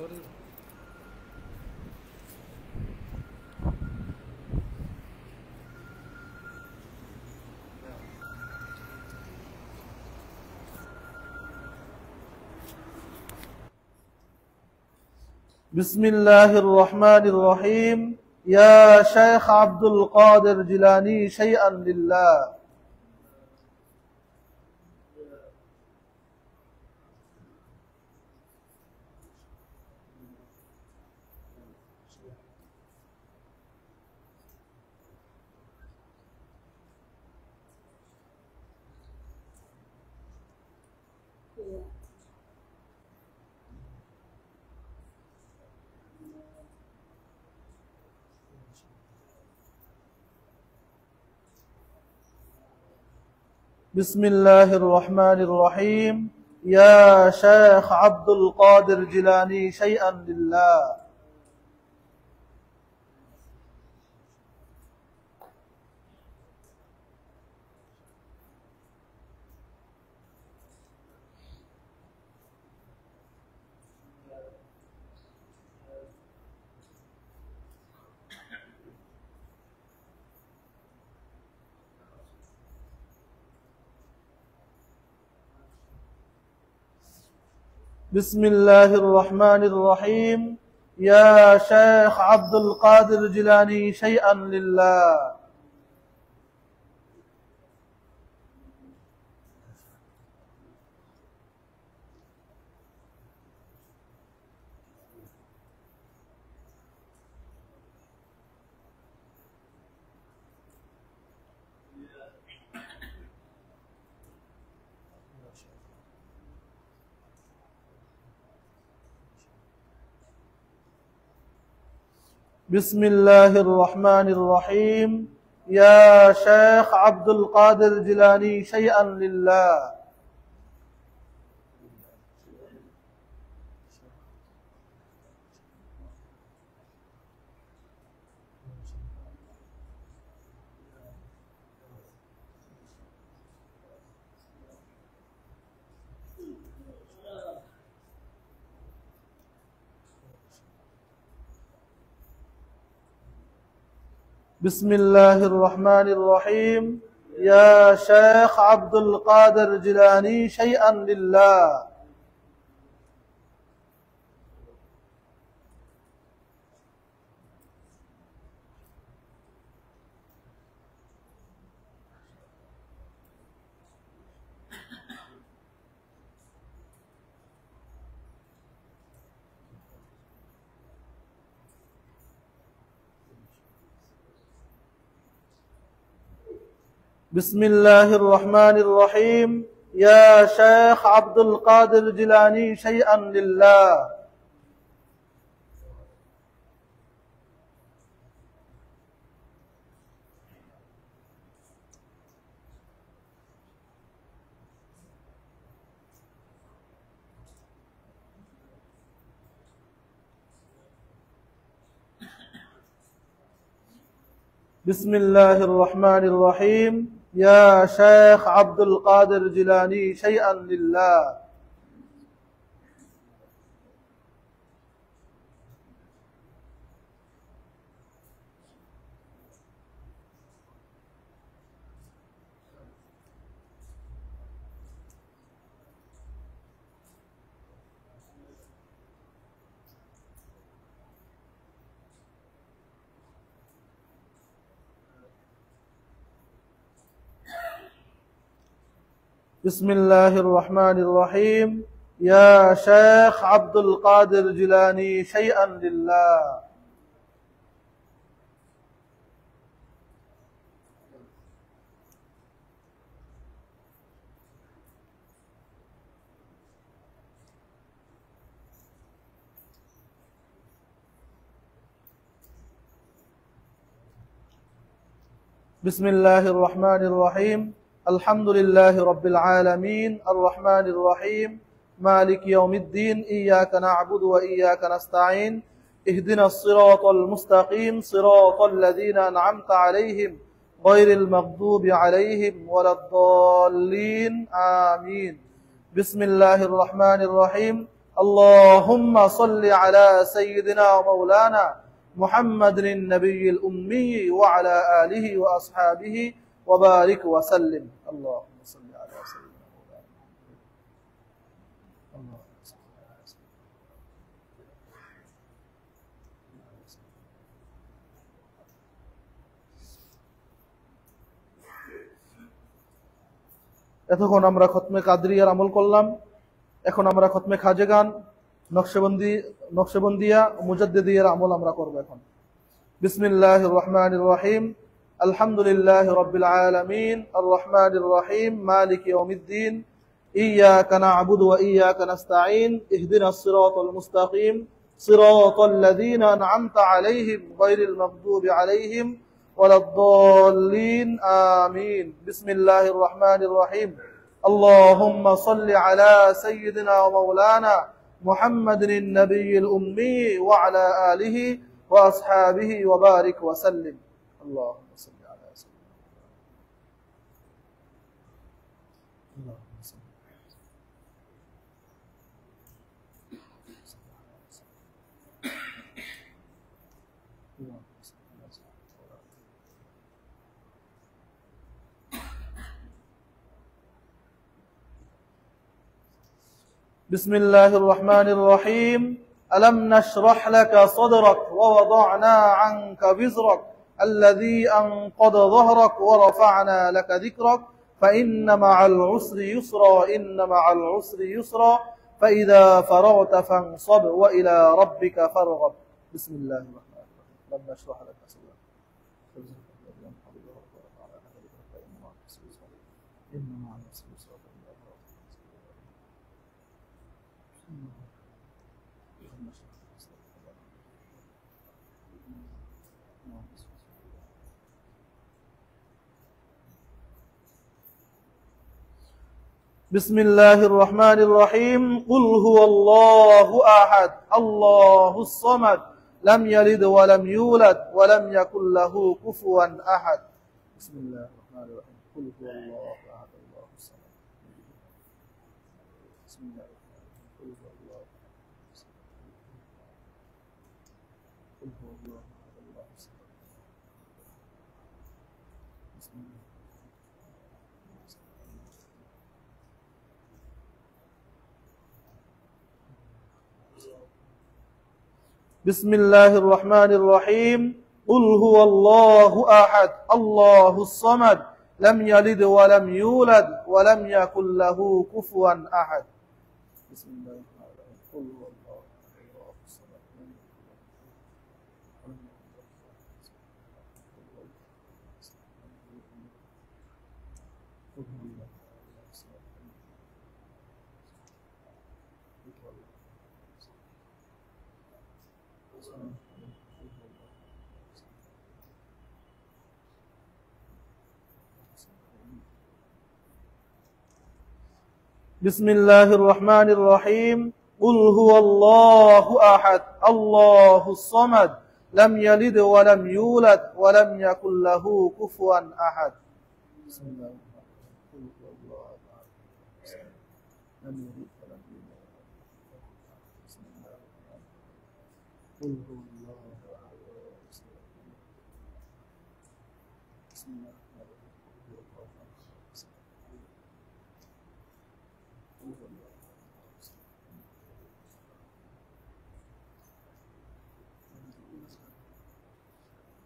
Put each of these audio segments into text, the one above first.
بسم الله الرحمن الرحيم يا شيخ عبد القادر جيلاني شيئا لله. بسم الله الرحمن الرحيم يا شيخ عبد القادر جيلاني شيئا لله. بسم الله الرحمن الرحيم يا شيخ عبد القادر جيلاني شيئا لله. بسم الله الرحمن الرحيم يا شيخ عبد القادر جيلاني شيئا لله. بسم الله الرحمن الرحيم يا شيخ عبد القادر جيلاني شيئا لله. بسم الله الرحمن الرحيم يا شيخ عبد القادر جيلاني شيئا لله. بسم الله الرحمن الرحيم يا شيخ عبد القادر جيلاني شيئا لله. بسم الله الرحمن الرحيم يا شيخ عبد القادر جيلاني شيئا لله. بسم الله الرحمن الرحيم الحمد لله رب العالمين الرحمن الرحيم مالك يوم الدين إياك نعبد وإياك نستعين اهدنا الصراط المستقيم صراط الذين أنعمت عليهم غير المغضوب عليهم ولا الضالين آمين. بسم الله الرحمن الرحيم اللهم صل على سيدنا ومولانا محمد النبي الأمي وعلى آله وأصحابه وبارك وسلم اللهم صل على سيدنا مولانا এতক্ষণ আমরা খতমে কাদরিয়ার আমল করলাম। এখন আমরা খতমে খাজেগান, নকশবন্দিয়া, মুজাদ্দিদিয়ার আমল আমরা করব এখন। বিসমিল্লাহির রহমানির রহিম। আলহামদুলিল্লাহি রাব্বিল আলামিন, আর রহমানির রহিম, মালিকি ইয়াউমিদ্দিন, ইয়্যাকা না'বুদু ওয়া ইয়্যাকা নাস্তাঈন, ইহদিনাস সিরাতাল মুস্তাকিম, সিরাতাল লাযীনা আন'আমতা আলাইহিম গায়রিল মাগদুবি আলাইহিম ওয়ালাদ-দাল্লিন, আমিন। বিসমিল্লাহির রহমানির রহিম। اللهم صل على سيدنا ومولانا محمد النبي الأمي وعلى آله وأصحابه وبارك وسلم اللهم صل على سيدنا اللهم صل بسم الله الرحمن الرحيم. ألم نشرح لك صدرك ووضعنا عنك وزرك الذي أنقض ظهرك ورفعنا لك ذكرك فإن مع العسر يسرا إن مع العسر يسرا فإذا فرغت فانصب وإلى ربك فارغب. بسم الله الرحمن الرحيم. ألم نشرح لك صدرك إن مع العسر يسرا بسم الله الرحمن الرحيم. قل هو الله أحد الله الصمد لم يلد ولم يولد ولم يكن له كفوا أحد. بسم الله الرحمن الرحيم. قل هو الله أحد الله الصمد. بسم الله الرحمن الرحيم. قل هو الله قل هو الله أحد الله الصمد. بسم الله بسم الله الرحمن الرحيم. قل هو الله أحد الله الصمد لم يلد ولم يولد ولم يكن له كفوا أحد. بسم الله الرحمن الرحيم. قل هو الله أحد الله الصمد لم يلد ولم بسم الله الرحمن الرحيم. قل هو الله أحد الله الصمد لم يلد ولم يولد ولم يكن له كفوا أحد. بسم الله الرحمن الرحيم. قل هو الله أحد لم يلد ولم يولد. بسم الله الرحمن الرحيم. قل هو الله أحد. بسم الله الرحمن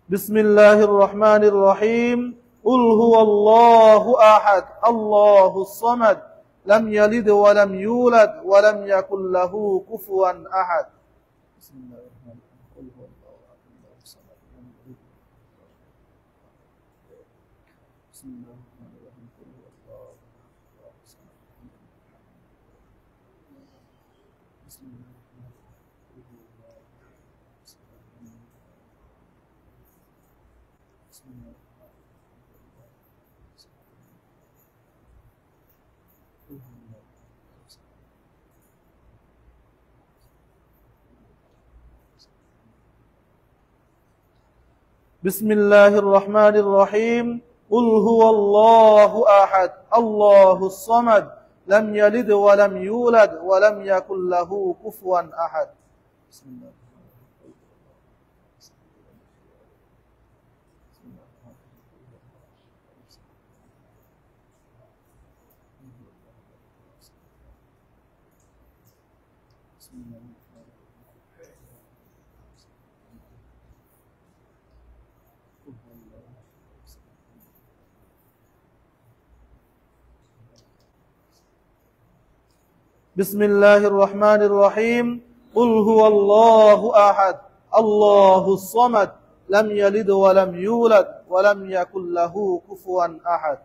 بسم الله الرحمن الرحيم. قل هو الله أحد الله الصمد لم يلد ولم يولد ولم يكن له كفوا أحد. بسم الله الرحمن الرحيم. قل هو الله أحد الله الصمد لم يلد. بسم الله الرحمن الرحيم. قل هو الله أحد الله الصمد. بسم الله الرحمن الرحيم. قل هو الله أحد. بسم الله بسم الله الرحمن الرحيم. قل هو الله أحد الله الصمد لم يلد ولم يولد ولم يكن له كفوا أحد. بسم الله. بسم الله الرحمن الرحيم قل هو الله أحد الله الصمد لم يلد ولم يولد ولم يكن له كفوا أحد.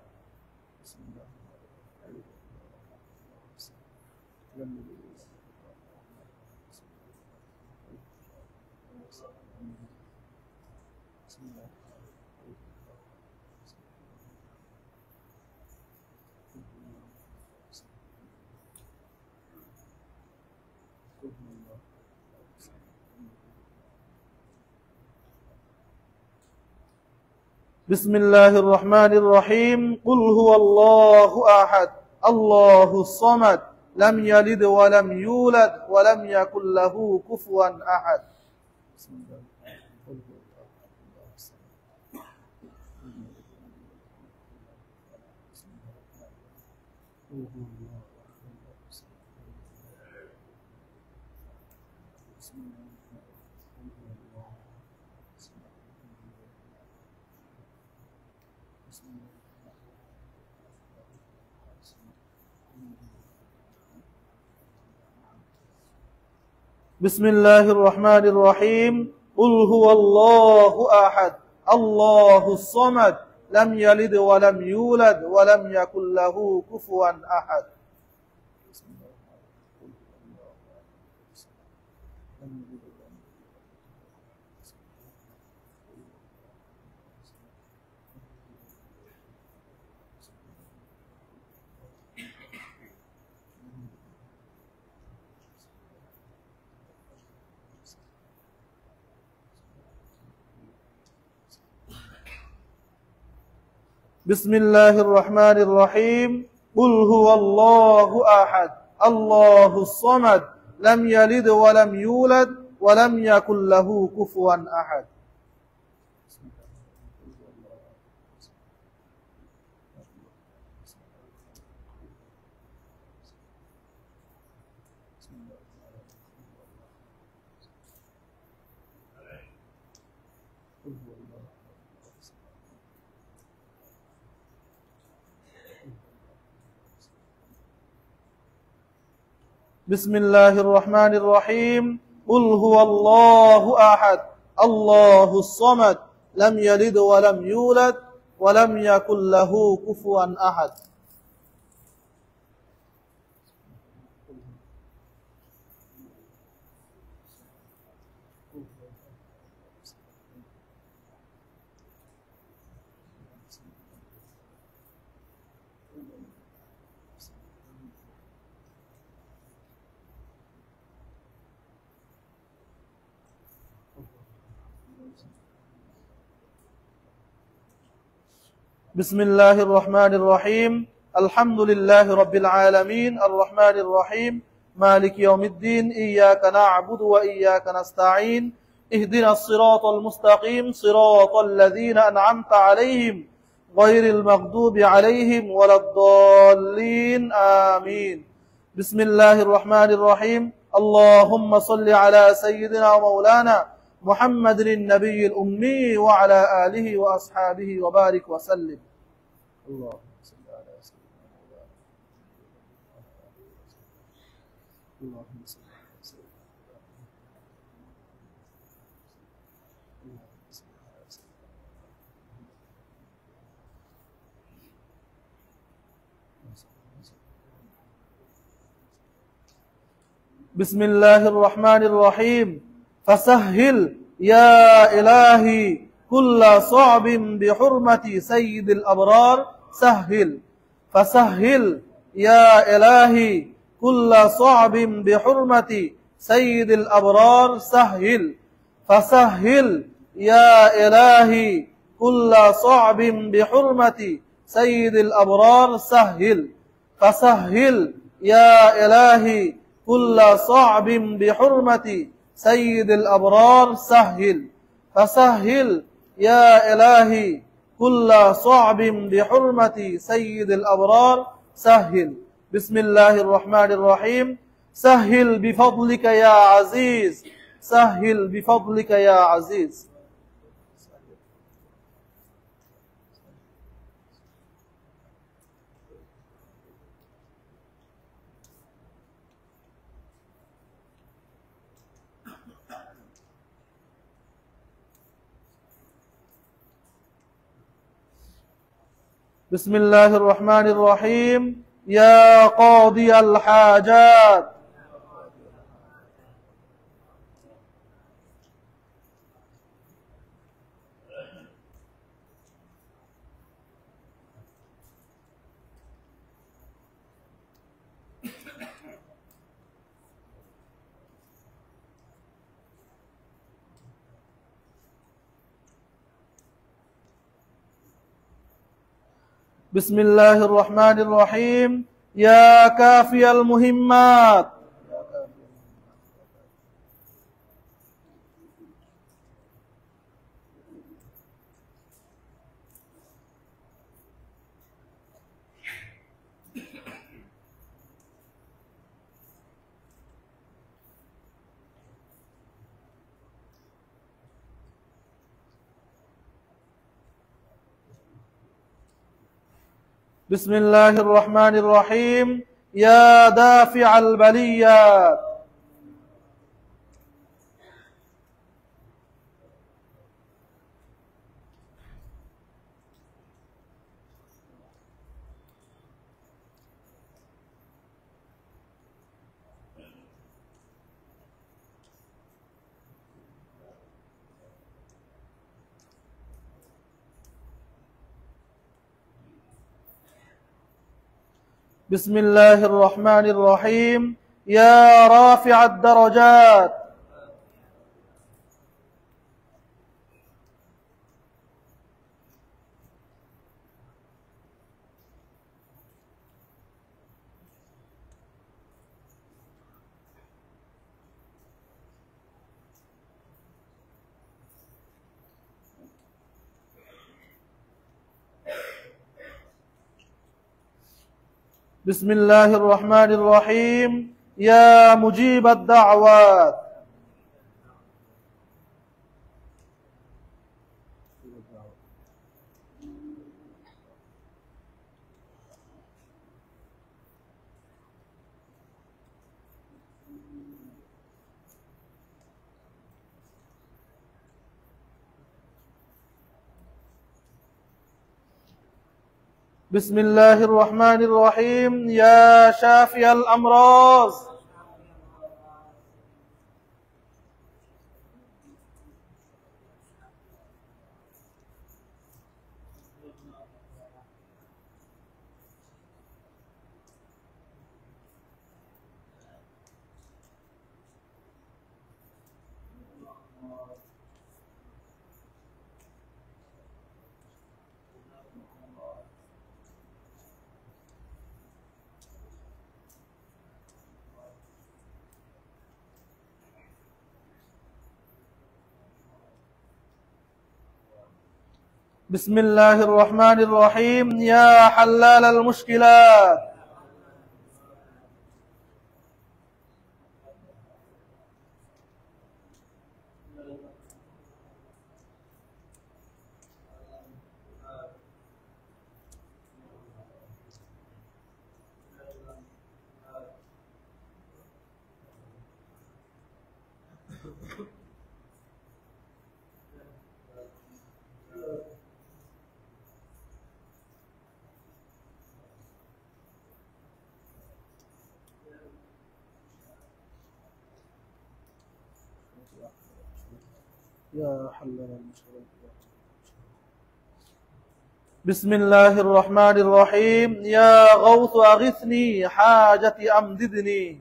بسم الله الرحمن الرحيم قل هو الله أحد الله الصمد لم يلد ولم يولد ولم يكن له كفوا أحد. بسم الله الرحمن الرحيم قل هو الله أحد الله الصمد لم يلد ولم يولد ولم يكن له كفوا أحد. بسم الله الرحمن الرحيم قل هو الله أحد الله الصمد لم يلد ولم يولد ولم يكن له كفوا أحد. بسم الله الرحمن الرحيم قل هو الله أحد الله الصمد لم يلد ولم يولد ولم يكن له كفوا أحد. بسم الله الرحمن الرحيم الحمد لله رب العالمين الرحمن الرحيم مالك يوم الدين إياك نعبد وإياك نستعين اهدنا الصراط المستقيم صراط الذين أنعمت عليهم غير المغضوب عليهم ولا الضالين آمين. بسم الله الرحمن الرحيم اللهم صل على سيدنا ومولانا محمد النبي الأمي وعلى آله وأصحابه وبارك وسلم. اللهم صل على سيدنا مولانا اللهم صل على سيدنا بسم الله الرحمن الرحيم فسهل يا إلهي كل صعب بحرمة سيد الأبرار سهل فسهل يا إلهي كل صعب بحرمة سيد الأبرار سهل فسهل يا إلهي كل صعب بحرمة سيد الأبرار سهل فسهل يا إلهي كل صعب بحرمة سيد الأبرار سهل فسهل يا إلهي كل صعب بحرمة سيد الأبرار سهل. بسم الله الرحمن الرحيم. سهل بفضلك يا عزيز سهل بفضلك يا عزيز. بسم الله الرحمن الرحيم. يا قاضي الحاجات بسم الله الرحمن الرحيم. يا كافي المهمات بسم الله الرحمن الرحيم. يا دافع البليات بسم الله الرحمن الرحيم. يا رافع الدرجات بسم الله الرحمن الرحيم. يا مجيب الدعوات بسم الله الرحمن الرحيم. يا شافي الأمراض بسم الله الرحمن الرحيم. يا حلال المشكلات يا حلال المشكلات. بسم الله الرحمن الرحيم. يا غوث أغثني حاجتي أمددني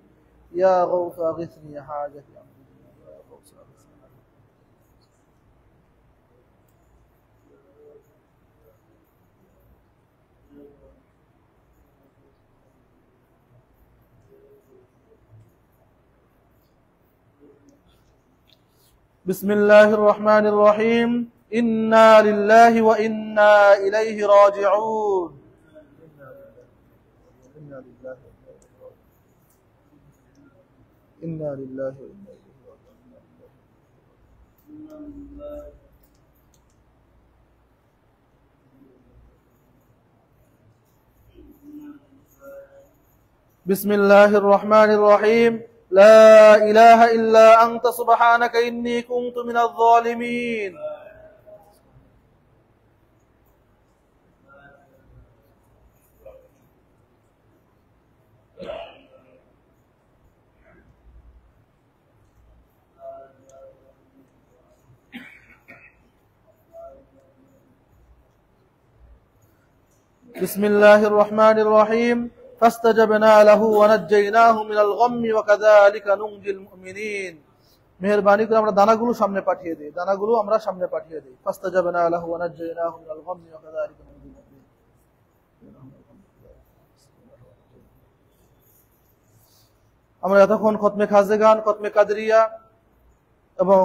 يا غوث أغثني حاجتي أمددني يا غوث أغثني. بسم الله الرحمن الرحيم إنا لله وإنا إليه راجعون إنا لله وإنا إليه راجعون. بسم الله الرحمن الرحيم لا إله إلا أنت سبحانك إني كنت من الظالمين. بسم الله الرحمن الرحيم فاستجبنا له ونجيناه من الغم وكذلك ننجي المؤمنين. মেহেরবানি করে আমরা দানাগুলো সামনে পাঠিয়ে দেই, দানাগুলো আমরা সামনে পাঠিয়ে দেই। ফাস্তাজাবনা লাহু ওয়া নাজ্জায়নাহু মিনাল গাম্মি ওয়া কাযালিকা নুনজিল মুমিনিন। আমরা এতক্ষণ খতমে খাজেগান, খতমে কাদরিয়া এবং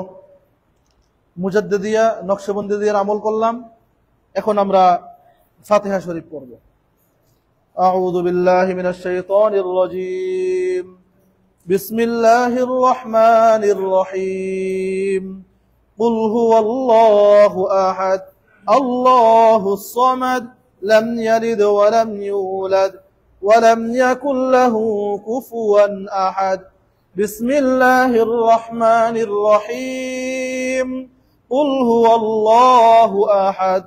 মুজাদ্দিদিয়া, নকশবন্দিদিয়ার আমল করলাম। এখন আমরা ফাতিহা শরীফ পড়ব। أعوذ بالله من الشيطان الرجيم بسم الله الرحمن الرحيم قل هو الله أحد الله الصمد لم يلد ولم يولد ولم يكن له كفوا أحد بسم الله الرحمن الرحيم قل هو الله أحد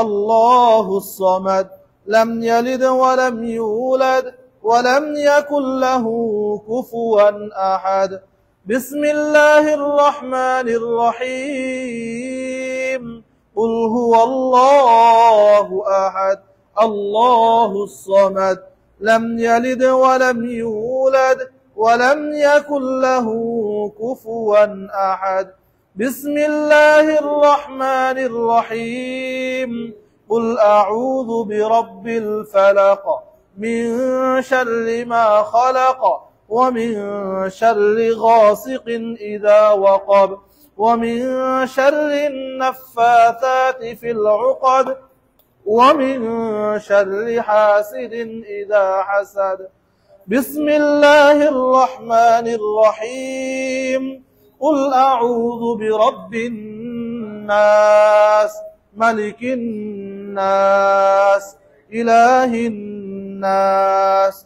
الله الصمد لم يلد ولم يولد ولم يكن له كفوا أحد بسم الله الرحمن الرحيم قل هو الله أحد الله الصمد لم يلد ولم يولد ولم يكن له كفوا أحد بسم الله الرحمن الرحيم قل أعوذ برب الفلق من شر ما خلق ومن شر غاسق إذا وقب ومن شر النفاثات في العقد ومن شر حاسد إذا حسد بسم الله الرحمن الرحيم قل أعوذ برب الناس ملك الناس إله الناس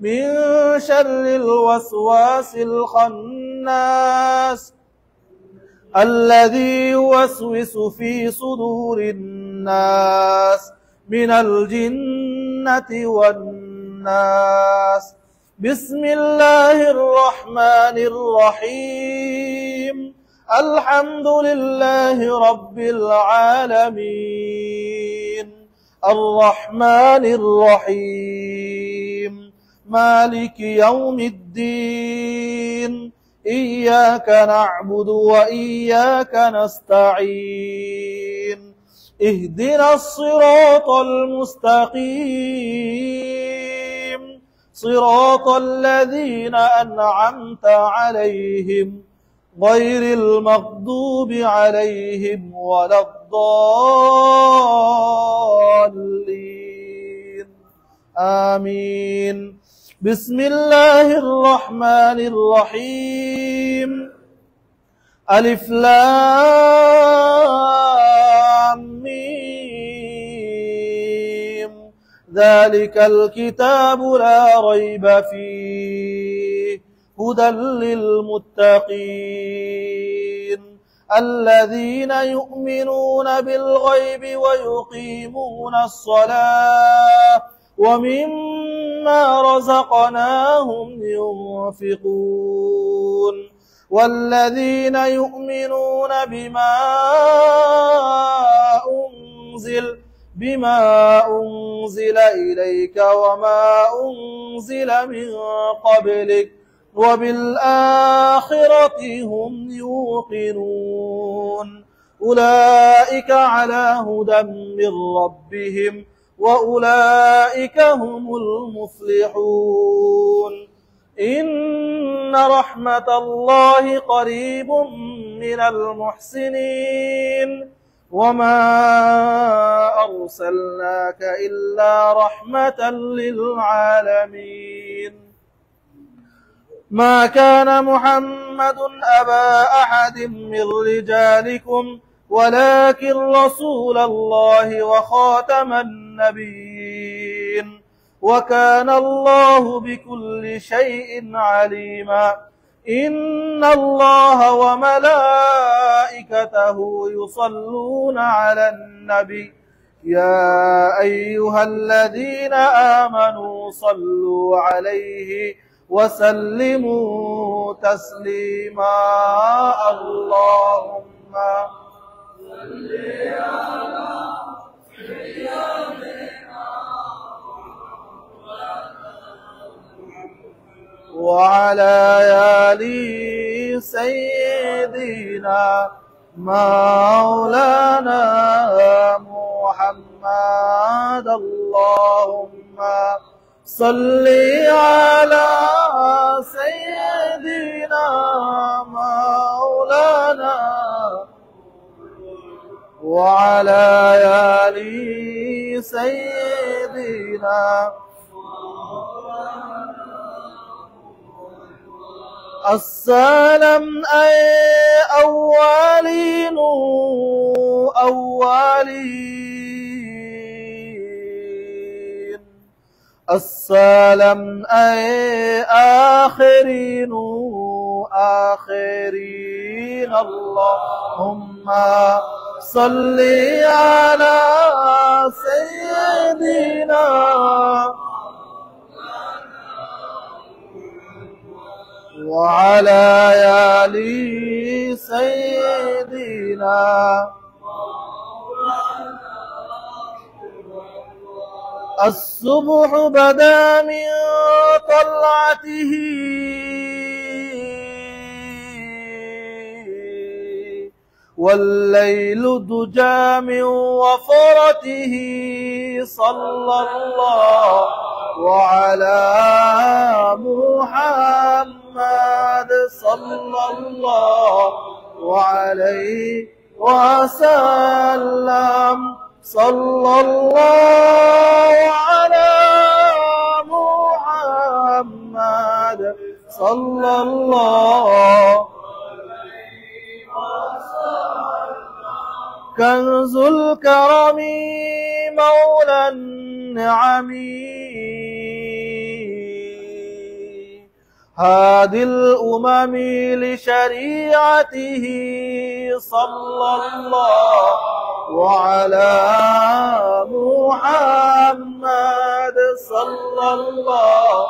من شر الوسواس الخناس الذي يوسوس في صدور الناس من الجنة والناس بسم الله الرحمن الرحيم الحمد لله رب العالمين الرحمن الرحيم مالك يوم الدين إياك نعبد وإياك نستعين اهدنا الصراط المستقيم صراط الذين أنعمت عليهم غير المغضوب عليهم ولا الضالين آمين بسم الله الرحمن الرحيم ألف لام ميم ذلك الكتاب لا ريب فيه هدى للمتقين الذين يؤمنون بالغيب ويقيمون الصلاة ومما رزقناهم ينفقون والذين يؤمنون بما أنزل إليك وما أنزل من قبلك وبالآخرة هم يوقنون أولئك على هدى من ربهم وأولئك هم المفلحون إن رحمة الله قريب من المحسنين وما أرسلناك إلا رحمة للعالمين ما كان محمد أبا أحد من رجالكم ولكن رسول الله وخاتم النبيين وكان الله بكل شيء عليما إن الله وملائكته يصلون على النبي يا أيها الذين آمنوا صلوا عليه وسلموا تسليما اللهم صل على سيدنا وعلى آل سيدنا مولانا محمد اللهم صل على سيدنا مولانا وعلى آل سيدنا السلام أي أولين أولين السلام أي آخرين آخرين اللهم صل على سيدنا وعلى آل سيدنا الصبح بدا من طلعته والليل دجى من وفرته صلى الله وعلى محمد صلى الله وعليه وسلم صلى الله على محمد صلى الله كنز الكرم مولى النعم هادي الأمم لشريعته صلى الله وعلى محمد صلى الله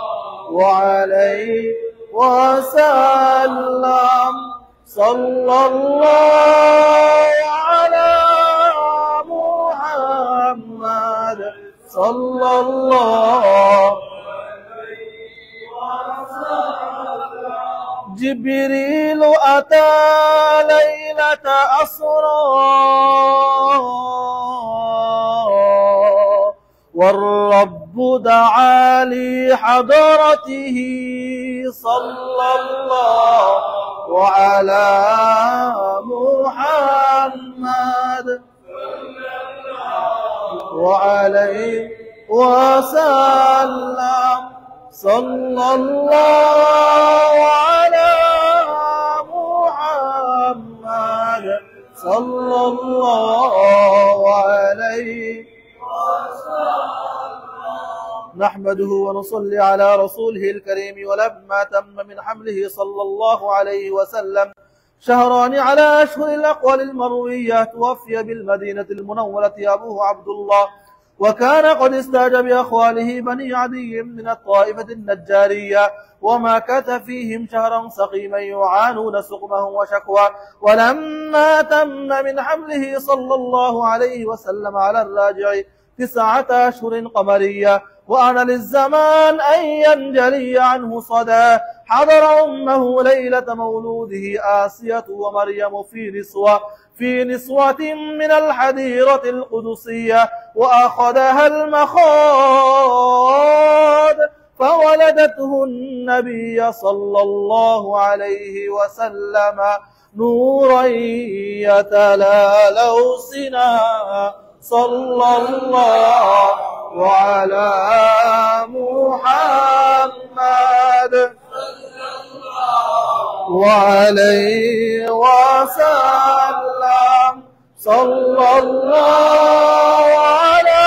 وعليه وسلم صلى الله على محمد صلى الله جبريل أتى ليلة أسرى والرب دعا لحضرته صلى الله وعلى محمد وعليه وسلم صلى الله على محمد صلى الله عليه نحمده ونصلي على رسوله الكريم ولما تم من حمله صلى الله عليه وسلم شهران على أشهر الأقوال المروية توفي بالمدينة المنورة أبوه عبد الله وكان قد استاج بأخواله بني عدي من الطائفة النجارية ومكث فيهم شهرا سقيما يعانون سقمه وشكوى ولما تم من حمله صلى الله عليه وسلم على الراجع 9 أشهر قمرية وأنا للزمان أن ينجلي عنه صدى حضر أمه ليلة مولوده آسية ومريم في نسوة من الحديرة القدسية وأخذها المخاض فولدته النبي صلى الله عليه وسلم نورا يتلالى سنا صلى الله على محمد وعليه وسلم صلى الله على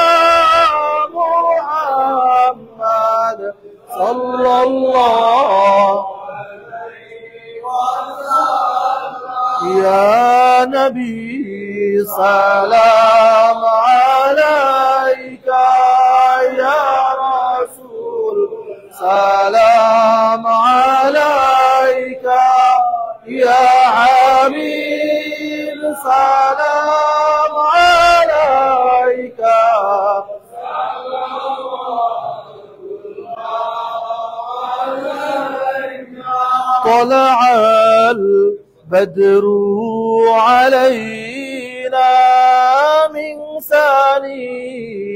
محمد صلى الله يا نبي سلام عليك يا رسول سلام عليك يا حبيب سلام عليك طلع البدر علينا من ثنيات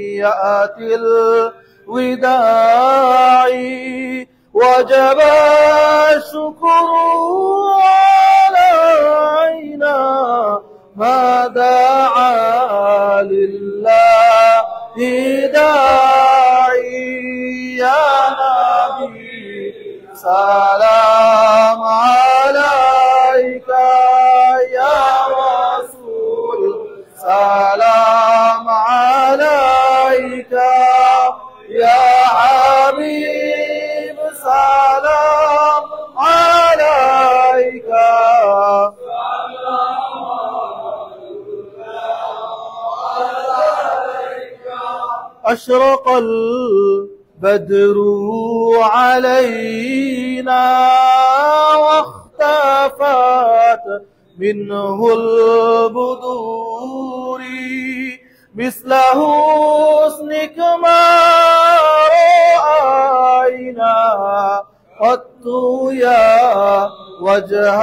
الوداع وجب الشكر علينا ما دعا لله داعي يا نبي سلام عليك يا رسول سلام عليك يا حبيب سلام عليك أشرق البدر علينا واختفت منه البدور مثل حسنك ما رأينا قط يا وجه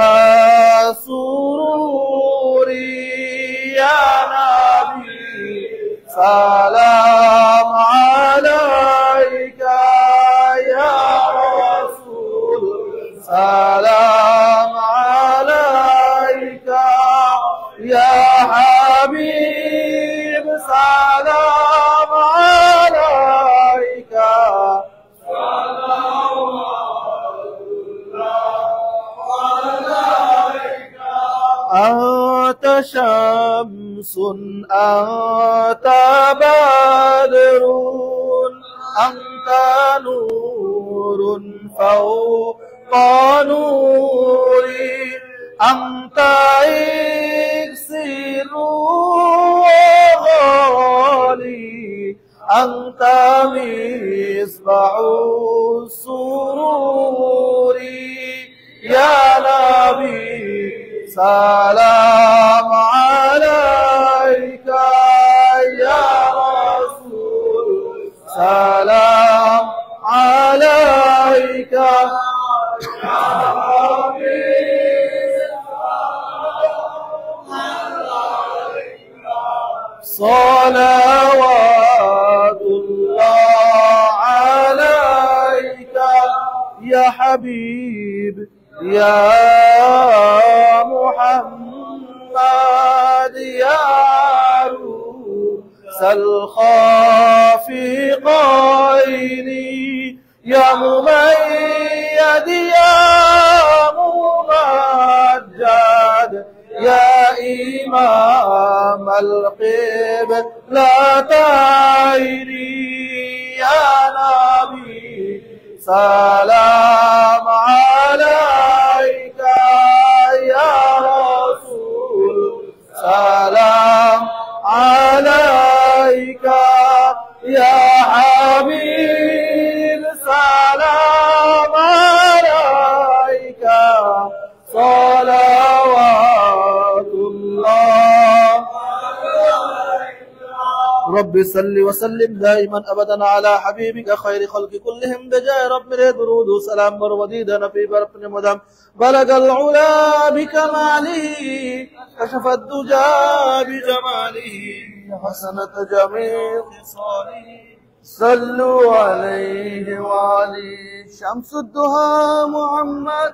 سرور يا نبي سلام عليك يا رسول سلام عليك يا حبيب سلام عليك أنت شمس أنت بدر أنت نور فوق نوري أنت إكسير غالي أنت مصباح السرور يا نبي سلام عليك يا رسول سلام عليك يا حبيب صلوات الله عليك يا حبيب يا محمد يا عروس الخافقين يا مميد يا ممجد يا إمام القبلتين يا نبي سلام عليك يا رسول سلام عليك يا حبيب سلام عليك صلوات الله رب صل وسلم دائما ابدا على حبيبك خير خلق كلهم بجاه رب درود وسلام وديد نبي برب مدام بلغ العلا بكماله كشف الدجى بجماله حسنت جميع خصاله صلوا عليه وعليه شمس الدهى محمد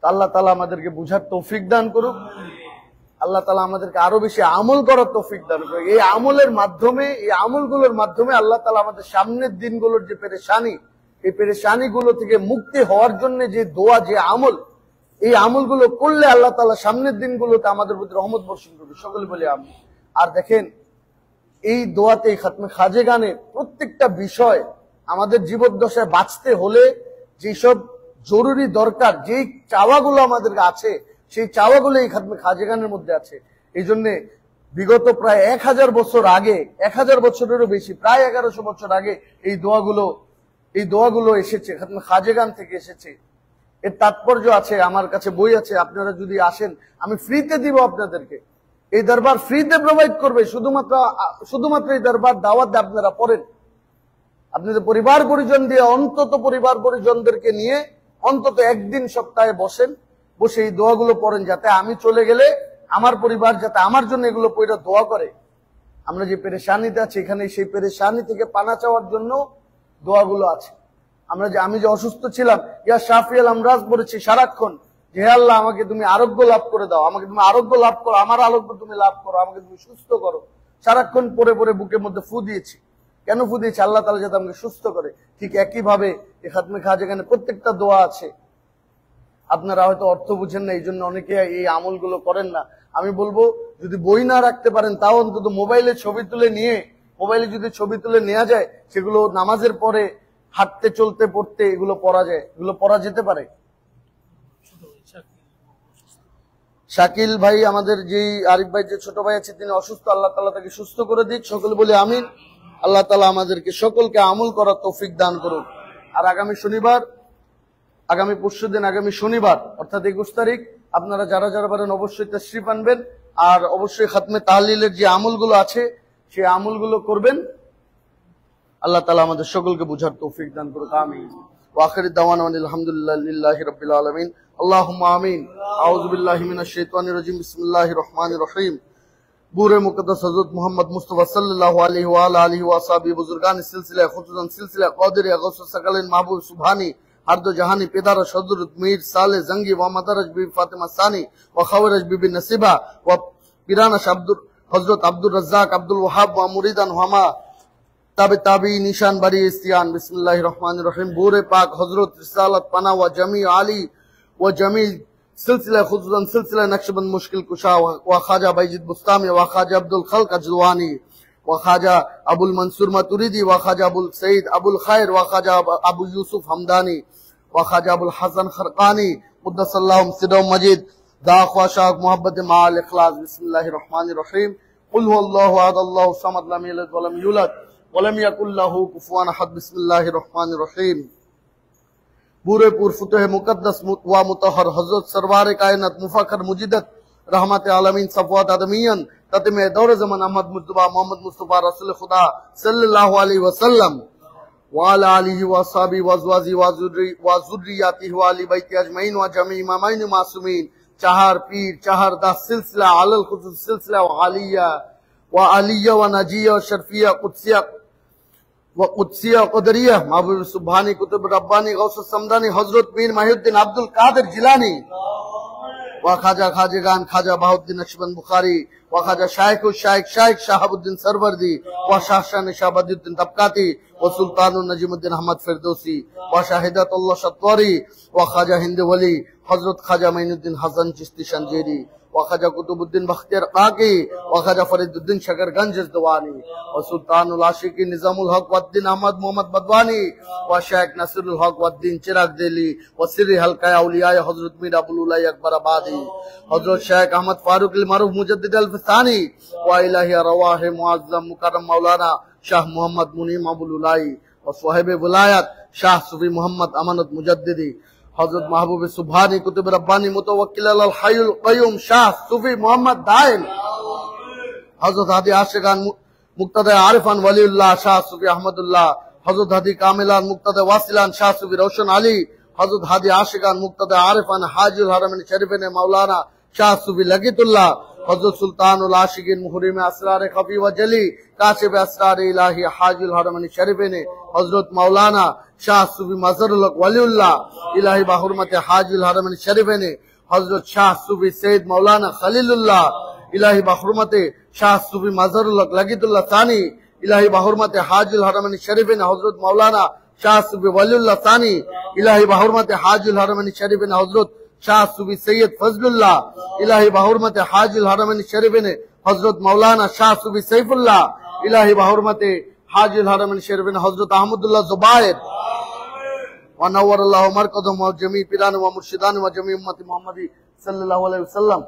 আল্লাহ তাআলা আমাদেরকে বুঝার তৌফিক দান করুক। আল্লাহ তাআলা আমাদেরকে আরো বেশি আমল করার তৌফিক দান করুক। এই আমলের মাধ্যমে, এই আমলগুলোর মাধ্যমে আল্লাহ তাআলা আমাদের সামনের দিনগুলোর যে পেরেশানি, এই পেরেশানি গুলো থেকে মুক্তি হওয়ার জন্য যে দোয়া, যে আমল, এই আমলগুলো করলে আল্লাহ তাআলা সামনের দিনগুলোতে আমাদের প্রতি রহমত বর্ষণ করবে। সকলে বলি আমিন। আর দেখেন, এই দোয়াতে, এই খাতমে খাজেগানে প্রত্যেকটা বিষয় আমাদের জীবদ্দশায় বাঁচতে হলে যেসব জরুরি দরকার, যেই চাওয়াগুলো আমাদের আছে, সেই চাওয়াগুলো এই খাতমে খাজেগানের মধ্যে আছে। এই জন্য বিগত প্রায় 1000 বছর আগে, 1000 বছরেরও বেশি, প্রায় 1100 বছর আগে এই দোয়াগুলো এসেছে, খাতমে খাজেগান থেকে এসেছে। এর তাৎপর্য আছে, আমার কাছে বই আছে, আপনারা যদি আসেন আমি ফ্রিতে দিব আপনাদেরকে। এই দরবার ফ্রিতে প্রোভাইড করবে, শুধুমাত্র এই দরবার দাওয়াত দিয়ে আপনারা পড়েন। আপনাদের পরিবার পরিজন দিয়ে, অন্তত পরিবার পরিজনদেরকে নিয়ে অন্তত একদিন সপ্তাহে বসে এই দোয়াগুলো পড়েন, যাতে আমি চলে গেলে আমার পরিবার যাতে আমার জন্য এগুলো পড়ে দোয়া করে। আমরা যে পেরেশানিতে আছি, এখানে সেই পেরেশানি থেকে পানা চাওয়ার জন্য দোয়াগুলো আছে। আমি যে অসুস্থ ছিলাম, ইয়া শাফিয়াল আমরাজ পড়েছি সারাক্ষণ, যে হে আল্লাহ আমাকে তুমি আরোগ্য লাভ করে দাও, আমাকে তুমি আরোগ্য লাভ করো, আমার আরোগ্য তুমি লাভ করো, আমাকে তুমি সুস্থ করো। সারাক্ষণ পরে পরে বুকের মধ্যে ফু দিয়েছি। কেন ফু দিয়েছি? আল্লাহ তাআলা যাতে আমাকে সুস্থ করে। ঠিক একই ভাবে এই খাতমে খাজেগানে প্রত্যেকটা দোয়া আছে। আপনারা হয়তো অর্থ বুঝেন না, এই জন্য অনেকে এই আমলগুলো করেন না। আমি বলবো, যদি বই না রাখতে পারেন তাও অন্তত মোবাইলে ছবি তুলে নিয়ে, মোবাইলে যদি ছবি তুলে নেওয়া যায়, সেগুলো নামাজের পরে হাঁটতে চলতে পড়তে এগুলো পড়া যায়, এগুলো পড়া যেতে পারে। শাকিল ভাই, আমাদের যে আরিফ ভাই যে ছোট ভাই আছে, তিনি অসুস্থ, আল্লাহ তাআলা তাকে সুস্থ করে দিক। সকলে বলি আমিন। আল্লাহ তাআলা আমাদেরকে সকলকে আমল করার তৌফিক দান করুন। আর আগামী পরশুদিন, আগামী শনিবার অর্থাৎ 21 তারিখ, আপনারা যারা যারা পারেন অবশ্যই তাশরীফ আনবেন। আর অবশ্যই খাতমে তাহলিলের যে আমলগুলো আছে সেই আমলগুলো করবেন। আল্লাহ তাআলা আমাদের সকলকে বুঝার তৌফিক দান করুক। আমিন। ওয়া আখিরু দাওয়ানা আলহামদুলিল্লাহি রাব্বিল আলামিন। আল্লাহুম্মা আমিন। আউযু বিল্লাহি মিনাশ শাইতানির রাজিম। বিসমিল্লাহির রহমানির রহিম। বুরে মুকদ্দাস হযরত মুহাম্মদ মুস্তাফা সাল্লাল্লাহু আলাইহি ওয়া আলিহি ওয়া সাহবিহি বুজুরগান সিলসিলা খুসুসান সিলসিলা কাদেরিয়া গাউসুস সাকালিন মাহবুব সুবহানি হারদো জাহানি পেদারা সদরুত মীর সালে জঙ্গি ওয়া মাদারাজ বিবি ফাতেমা সানি ওয়া খাওয়ারাজ বিবি নসিবা ওয়া পিরানাশ হযরত আব্দুর রাজ্জাক আব্দুল ওয়াহাব ওয়া মুরিদান হুমা তাবি নিশান বাড়ি ইস্তিয়ান। বিসমিল্লাহির রহমানির রহিম। বুরে পাক হযরত রিসালাত পানা ওয়া জামি আলী ওয়া জামি সিলসিলা খুসুসান সিলসিলা নকশবন্দ মুশকিল কুশা ওয়া খাজা বাইজিদ বুস্তামি ওয়া খাজা আব্দুল খালক আজওয়ানি ওয়া খাজা আবুল মনসুর মাতুরিদি ওয়া খাজা আবুল সঈদ আবুল খায়ের ওয়া খাজা আবু ইউসুফ হামদানি ওয়া খাজা আবুল হাসান খরকানি মুদ্দাসাল্লাহুম সিদাউ মজিদ দা খ্বাশাক মোহাব্বত মাল ইখলাস। বিসমিল্লাহির রহমানির রহিম। কুল হুয়াল্লাহু আহাদ আল্লাহু সামাদ লাম ইয়ালিদ ওয়া লাম ইউলাদ ওয়া লাম ইয়াকুল লাহু কুফুয়ান আহাদ। বিসমিল্লাহির রহমানির রহিম। বুরেপুর ফুতুহে মুকদ্দাস ওয়া মুতাহহার হযরত সরওয়ারে কায়নাত মুফাখর মুজিদত रहमत आलमीन सफवात आदमियन ततमे दौर ज़मान अहमद मुस्तफा मोहम्मद मुस्तफा रसूल खुदा सल्लल्लाहु अलैहि वसल्लम व अला आलिहि व असहाबी व अज़वाजी व ज़ुर्रिय्यातिहि व अली बैति अजमईन व जमी इमामैन मासूमीन चार पीर चार दा सिलसिला अलल खुसूस सिलसिला व आलिया व नजिया व शरफिया कुदसिया क़दरिया महबूब सुब्हानी कुतुब रब्बानी गौस समदानी हजरत पीर महिउद्दीन अब्दुल कादिर जिलानी वा खाजा खाजेगान खाजा बाहुद्दीन नक्शबंद बुखारी वा खाजा शाइख शहाबुद्दीन सरवर्दी वा शाहशाह निशाबुद्दीन तबकाती वा सुल्तानुन नजीमुद्दीन अहमद फिरदौसी वा शाहिदतुल्लाह शतवारी वा खाजा हिंद वली हजरत खाजा मोइनुद्दीन हसन चिश्ती शंजेरी वा खाजा कुतुबुद्दीन बख्तियार काकी वा खाजा फरीदुद्दीन शकरगंज दवानी वा सुल्तानुल आशिकी निजामुल हक वद्दीन अहमद मोहम्मद बदवानी वा शेख नसीरुल हक वद्दीन चिराग दिली व सिर्री हल्का औलिया हजरत मीर अबुल उलाई अकबर आबादी हजरत शेख अहमद फारूक अल मारूफ मुजद्दिद अल फसानी व इलाही रवाह मुअज्जम मुकर्रम मौलाना शाह मोहम्मद मुनीम अबुल उलाई व साहिब विलायत शाह सूफी मोहम्मद अमानत मुजद्दिदी हजरत महबूब सुब्हानी कुतुब रब्बानी मुतवक्किल अल हय्युल क़य्यूम शाह सूफी मोहम्मद दाइम हजरत हादी आशिकान मुक्तदा आरिफान वलीउल्लाह शाह सूफी अहमदुल्लाह हजरत हादी कामिलान मुक्तदा वासिलान शाह सूफी रोशन अली हजरत हादी आशिकान मुक्तदा आरिफान हाजिल हरमैन शरीफैन मौलाना शाह सूफी लकीतुल्लाह हजरत सुल्तानुल आशिकीन मुहरिम असरार खफी व जली काशिफ असरार इलाही हाजिल हरमनी शरीफ ने हजरत मौलाना शाह सूफी मजहरुल हक वलीउल्लाह इलाही बाहुरमत हाजिल हरमनी शरीफ ने हजरत शाह सूफी सैयद मौलाना खलीलुल्लाह इलाही बाहुरमत शाह सूफी मजहरुल हक लगितुल्लाह सानी इलाही बाहुरमत हाजिल हरमनी शरीफ ने हजरत मौलाना शाह सूफी वलीउल्लाह सानी इलाही बाहुरमत हाजिल हरमनी शरीफ ने हजरत शाह सूफी सैयद फजलुल्लाह इलाही बाहुरमत हाजिल हरमनी शरीफ ने हजरत मौलाना शाह सूफी सैफुल्लाह इलाही बाहुरमत हाजिल हरमनी शरीफ ने हजरत अहमदुल्लाह जुबायर व नव्वरल्लाहु मरकदहुम व जमी पिरान व मुर्शिदान व जमी उम्मत मोहम्मदी सल्लल्लाहु अलैहि वसल्लम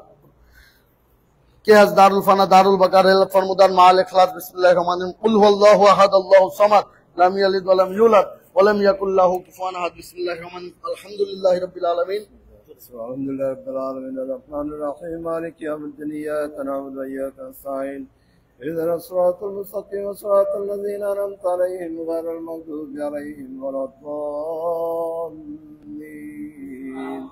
के हजदारुल फना दारुल बकार फरमुदान माल इखलास बिस्मिल्लाहिर रहमानिर रहीम कुल हुवल्लाहु अहद अल्लाहु समद लम यलिद व लम यूलद व लम यकुल लहु कुफुवन अहद बिस्मिल्लाहिर रहमानिर रहीम अल्हम्दुलिल्लाहि रब्बिल आलमीन alhamdulillahi rabbil alamin arrahmanir rahim maliki yawmiddin iyyaka na'budu wa iyyaka nasta'in ihdinas siratal mustaqim siratal ladzina an'amta 'alaihim ghairil maghdubi 'alaihim waladdallin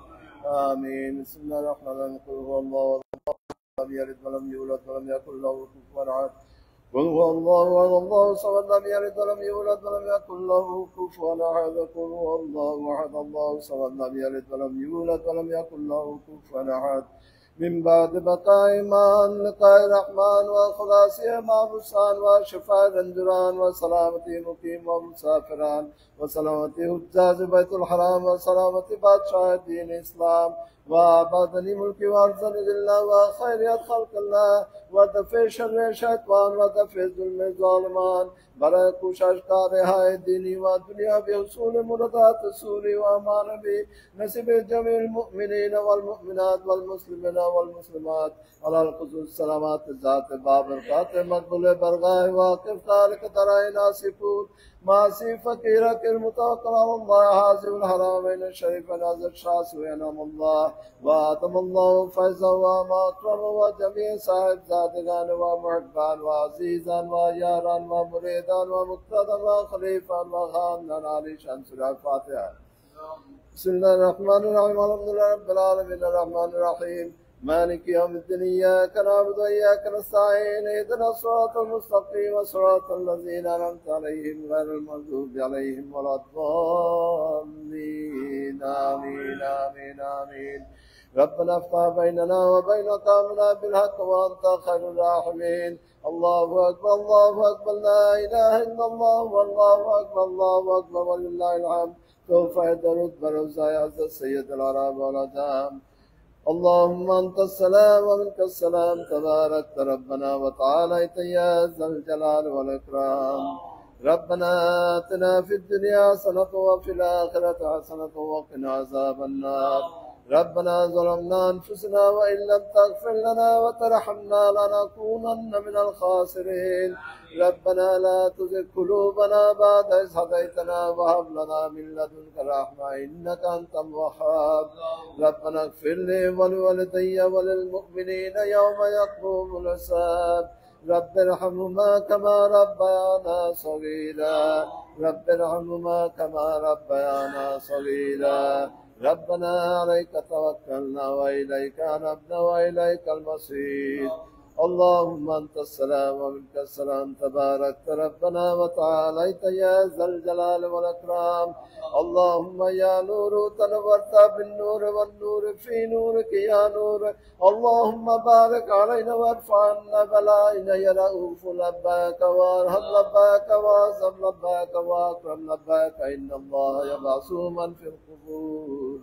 amin bismillahir rahmanir rahim qul huwallahu ahad lam yalid wa lam yulad wa lam yakul lahu kufuwan ahad قل هو الله احد الله الصمد لم يلد ولم يولد ولم يكن له كفوا احد قل هو الله احد الله الصمد لم يلد ولم يولد ولم يكن له كفوا احد من بعد بقاء ایمان لقاء رحمان وخلاص امام حسان وشفاء رنجران وسلامتی مقیم ومسافران وسلامتی حجاج بیت الحرام وسلامتی بادشاہ دین اسلام وآبادنی ملکی وارزن اللہ وخیریت خلق اللہ ودفع شر شیطان ودفع ظلم ظالمان برای کوشش کا رہائی دینی و دنیا بحصول مرادات سوری و امان بھی نصیب جمیع المؤمنین والمؤمنات والمسلمین والمسلمات علی الخصوص سلامات ذات بابرکات مقبول برگاہ واقف خالق درائے ناصفور ماسی فقیرہ کے متوکل اللہ حاضر الحرامین الشریف ناظر شاہ سوینام اللہ وآتم اللہ فیضا وآما اکرم و جمیع صاحب زادگان و محبان و عزیزان و یاران و مریدان و مقتدان و خلیفان و خاندان علی شان سورہ فاتحہ بسم اللہ الرحمن الرحیم الحمدللہ رب العالمین الرحمن الرحیم مالك يوم الدين إياك نعبد وإياك نستعين اهدنا الصراط المستقيم صراط الذين أنعمت عليهم غير المغضوب عليهم ولا الضالين آمين آمين آمين ربنا افتح بيننا وبين قومنا بالحق وأنت خير الراحمين الله أكبر لا إله إلا الله والله أكبر ولله الحمد سوف يدرد برزاي عز السيد العرب والأدام اللهم أنت السلام ومنك السلام تبارك ربنا وتعالى يا ذا الجلال والإكرام ربنا آتنا في الدنيا حسنة وفي الآخرة حسنة وقنا عذاب النار ربنا ظلمنا أنفسنا وإن لم تغفر لنا وترحمنا لنكونن من الخاسرين ربنا لا تزغ قلوبنا بعد إذ هديتنا وهب لنا من لدنك رحمة إنك أنت الوهاب ربنا اغفر لي ولوالدي وللمؤمنين يوم يقوم الحساب رب ارحمهما كما ربيانا صغيرا رب ارحمهما كما ربيانا صغيرا ربنا عليك توكلنا وإليك أنبنا وإليك المصير اللهم أنت السلام ومنك السلام تبارك ربنا وتعاليت يا ذا الجلال والإكرام اللهم يا نور تنورت بالنور والنور في نورك يا نور اللهم بارك علينا وارفع عنا بلائنا يا رؤوف لبيك وارحم لبيك واعظم لبيك واكرم لبيك إن الله يبعث من في القبور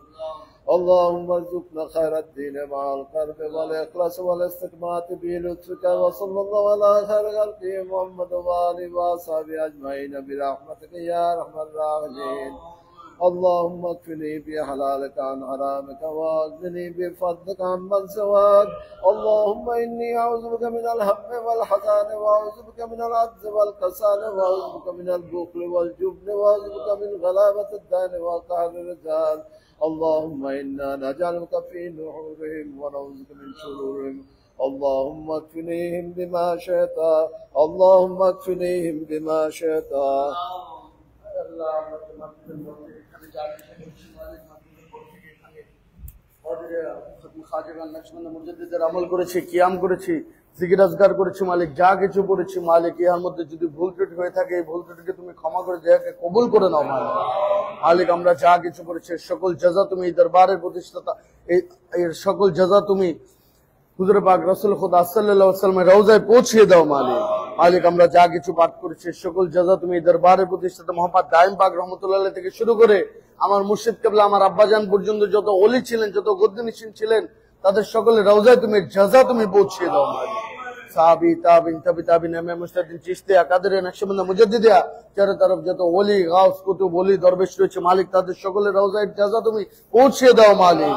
اللهم ارزقنا خير الدين مع القلب والإخلاص والاستقامة بلطفك وصلى الله على خير خلقه محمد وآله وصحبه أجمعين برحمتك يا أرحم الراحمين اللهم اكفني بحلالك عن حرامك واغنني بفضلك عمن سواك اللهم إني أعوذ بك من الهم والحزن وأعوذ بك من العجز والكسل وأعوذ بك من البخل والجبن وأعوذ بك من غلابة الدين وقهر الرجال اللهم إنا نجعلك في نحورهم ونعوذ بك من شرورهم اللهم اكفنيهم بما شئت اللهم اكفنيهم بما شئت খাজাগান নকশবন্দ মুজাদ্দিদের আমল করেছি, কিয়াম করেছি, জিকির আজগার করেছি মালিক, যা কিছু করেছি মালিক, ইহার মধ্যে যদি ভুল ত্রুটি হয়ে থাকে এই ভুল ত্রুটিকে তুমি ক্ষমা করে দেয়াকে কবুল করে নাও মালিক। মালিক আমরা যা কিছু করেছি সকল জাযা তুমি এই দরবারের প্রতিষ্ঠাতা, এর সকল জাযা তুমি হুজুর পাক রাসূল খুদা সাল্লাল্লাহু আলাইহি ওয়াসাল্লামের রওজায় পৌঁছিয়ে দাও মালিক। মালিক আমরা যা কিছু পাঠ করেছি সকল জাযা তুমি এই দরবারের প্রতিষ্ঠাতা মোহাম্মদ দাইম পাক রাহমাতুল্লাহ আলাইহি থেকে শুরু করে আমার মুর্শিদ কিবলা আমার আব্বাজান পর্যন্ত যত ওলি ছিলেন, যত গদ্দিনিশিন ছিলেন, তাদের সকলের রওজায় তুমি জাযা তুমি পৌঁছিয়ে দাও মালিক। সাহাবী তাবিন তাবি তাবিন ইমাম মুস্তাদিন চিশতিয়া কাদেরিয়া নকশবন্দ মুজাদ্দিদিয়া চার তরফ যত ওলি গাউস কুতুব ওলি দরবেশ রয়েছে মালিক, তাদের সকলের রওজায় জাযা তুমি পৌঁছিয়ে দাও মালিক।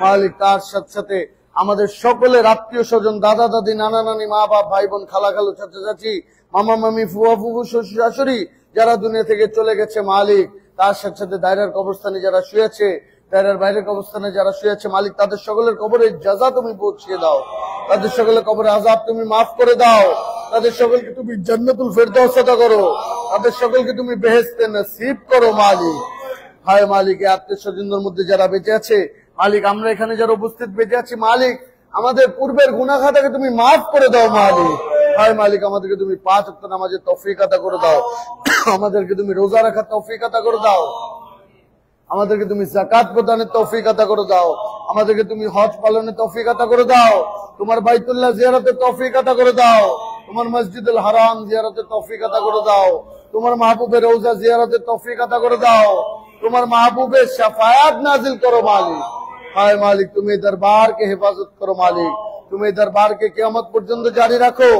মালিক তার সাথে সাথে আমাদের সকলের আত্মীয় স্বজন, দাদা দাদি, নানা নানি, মা বাপ, ভাই বোন, খালা খালু, চাচা চাচি, মামা মামি, ফুয়া ফুফু, শ্বশুর শাশুড়ি যারা দুনিয়া থেকে চলে গেছে মালিক, তার সাথে সাথে দায়রার কবরস্থানে যারা শুয়েছে, দায়রার বাইরের কবরস্থানে যারা শুয়েছে মালিক, তাদের সকলের কবরে জাযা তুমি পৌঁছিয়ে দাও, তাদের সকলের কবরে আযাব তুমি মাফ করে দাও, তাদের সকলকে তুমি জান্নাতুল ফেরদাউস আতা করো, তাদের সকলকে তুমি বেহেশতে নসিব করো মালিক। হায় মালিক এই আত্মীয় স্বজনদের মধ্যে যারা বেঁচে আছে মালিক, আমরা এখানে যারা উপস্থিত বেঁচে আছি মালিক, আমাদের পূর্বের গুনাহ খাতাকে তুমি মাফ করে দাও মালিক। হায় মালিক আমাদেরকে তুমি 5 ওয়াক্ত নামাজের তৌফিক আতা করে দাও, আমাদেরকে তুমি রোজা রাখার তৌফিক আতা করে দাও, আমাদেরকে তুমি যাকাত প্রদানের তৌফিক আতা করে দাও, আমাদেরকে তুমি হজ পালনের তৌফিক আতা করে দাও, তোমার বাইতুল্লাহ জিয়ারতের তৌফিক আতা করে দাও, তোমার মসজিদুল হারাম জিয়ারতের তৌফিক আতা করে দাও, তোমার মাহবুবের রওজা জিয়ারতের তৌফিক আতা করে দাও, তোমার মাহবুবের শাফায়াত নাজিল করো মালিক। হায় মালিক তুমি দরবারকে হেফাজত করো মালিক, তুমি দরবারকে কিয়ামত পর্যন্ত জারি রাখো,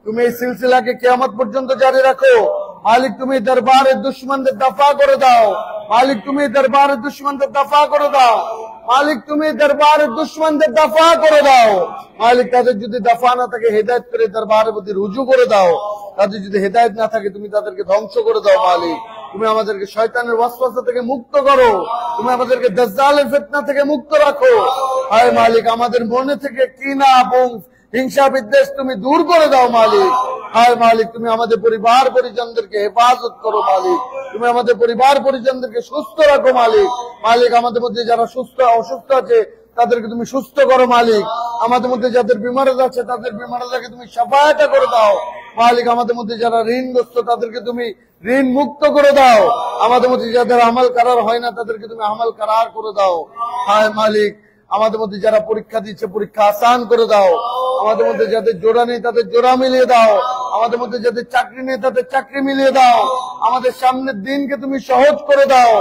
তুমি এই সিলসিলাকে কিয়ামত পর্যন্ত জারি রাখো মালিক। তুমি দরবারের দুশমনদের দফা করে দাও মালিক, তুমি দরবারের দুশমনদের দফা করে দাও মালিক, তুমি দরবারের দুশমনদের দফা করে দাও মালিক। তাদের যদি দফা না থাকে হেদায়েত করে দরবারের প্রতি রুজু করে দাও, তাদের যদি হেদায়েত না থাকে তুমি তাদেরকে ধ্বংস করে দাও মালিক। তুমি আমাদেরকে শয়তানের ওয়াসওয়াসা থেকে মুক্ত করো, তুমি আমাদেরকে দাজ্জালের ফিতনা থেকে মুক্ত রাখো। হায় মালিক আমাদের মনে থেকে কিনা এবং হিংসা বিদ্বেষ তুমি দূর করে দাও মালিক। হায় মালিক তুমি আমাদের পরিবার পরিজনদেরকে হেফাজত করো মালিক, তুমি আমাদের পরিবার পরিজনদেরকে সুস্থ রাখো মালিক। মালিক আমাদের মধ্যে যারা সুস্থ অসুস্থ আছে তাদেরকে তুমি সুস্থ করো মালিক, আমাদের মধ্যে যাদের বিমারত আছে তাদের বিমারতকে তুমি শাফায়াত করে দাও মালিক। আমাদের মধ্যে যারা ঋণগ্রস্ত তাদেরকে তুমি ঋণ মুক্ত করে দাও, আমাদের মধ্যে যাদের আমল করার হয় না তাদেরকে তুমি আমল করার করে দাও। হায় মালিক আমাদের মধ্যে যারা পরীক্ষা দিচ্ছে পরীক্ষা আসান করে দাও, আমাদের মধ্যে যাদের জোড়া নেই তাদের জোড়া মিলিয়ে দাও, আমাদের মধ্যে যাদের চাকরি নেই তাদের চাকরি মিলিয়ে দাও, আমাদের সামনের দিনকে তুমি সহজ করে দাও,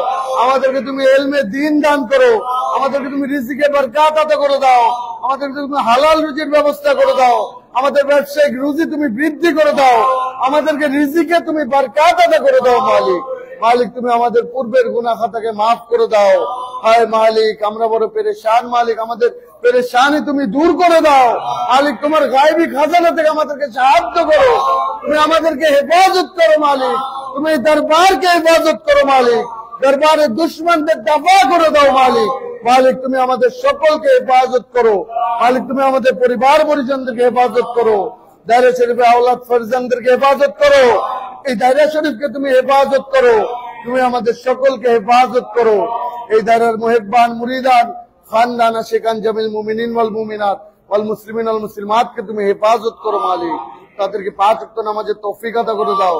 আমাদেরকে তুমি ইলমে দ্বীন দান করো, আমাদেরকে তুমি রিজিকে বরকত আতা করে দাও, আমাদেরকে তুমি হালাল রুজির ব্যবস্থা করে দাও, আমাদের ব্যবসায়িক রুজি তুমি বৃদ্ধি করে দাও, আমাদেরকে রিজিকে তুমি বরকত আতা করে দাও মালিক। মালিক তুমি আমাদের পূর্বের গুনাহ খাতাকে মাফ করে দাও। হায় মালিক আমরা বড় পেরেশান মালিক, আমাদের পেরেশানি তুমি দূর করে দাও মালিক। তোমার গায়বী খাজানা থেকে আমাদেরকে সাহায্য করো, তুমি আমাদেরকে হেফাজত করো মালিক, তুমি দরবারকে হেফাজত করো মালিক, দরবারের দুশমনদের দফা করে দাও মালিক। মালিক তুমি আমাদের সকলকে হেফাজত করো মালিক, তুমি আমাদের পরিবার পরিজনদেরকে হেফাজত করো, দায়রা শরীফে আওলাদ ফরজানদেরকে হেফাজত করো, এই দায়রা শরীফকে তুমি হেফাজত করো, তুমি আমাদের সকলকে হেফাজত করো। এই দায়রার মুহিব্বান মুরিদান খানদান আশিকান জামিল মুমিনিন ওয়াল মুমিনাত ওয়াল মুসলিমিন ওয়াল মুসলিমাতকে তুমি হেফাজত করো মালিক, তাদেরকে 5 ওয়াক্ত নামাজের তৌফিক আতা করে দাও।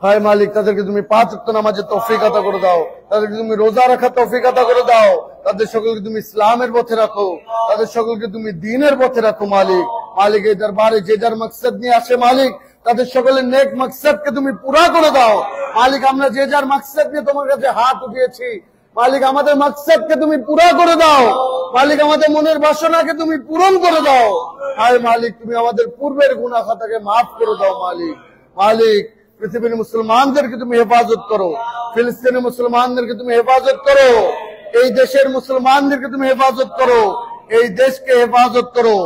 হায় মালিক তাদেরকে তুমি 5 ওয়াক্ত নামাজের তৌফিক আতা করে দাও, তাদেরকে তুমি রোজা রাখার তৌফিক আতা করে দাও, তাদের সকলকে তুমি ইসলামের পথে রাখো, তাদের সকলকে তুমি দ্বীনের পথে রাখো মালিক। মালিক এই দরবারে যে যার মাকসাদ নিয়ে আসে মালিক, তাদের সকলের নেক মাকসাদকে তুমি পুরা করে দাও মালিক। আমরা যে যার মাকসাদ নিয়ে তোমার কাছে হাত উঠিয়েছি মালিক, আমাদের মাকসাদকে তুমি পুরা করে দাও মালিক, আমাদের মনের বাসনাকে তুমি পূরণ করে দাও। হায় মালিক তুমি আমাদের পূর্বের গুনাহ খাতাকে মাফ করে দাও মালিক। মালিক পৃথিবীর মুসলমানদেরকে তুমি হেফাজত করো, ফিলিস্তিনের মুসলমানদেরকে তুমি হেফাজত করো, এই দেশের মুসলমানদেরকে তুমি হেফাজত করো, এই দেশকে হেফাজত করো,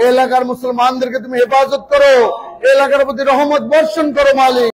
এলাকার মুসলমানদেরকে তুমি হেফাজত করো, এলাকার প্রতি রহমত বর্ষণ করো মালিক।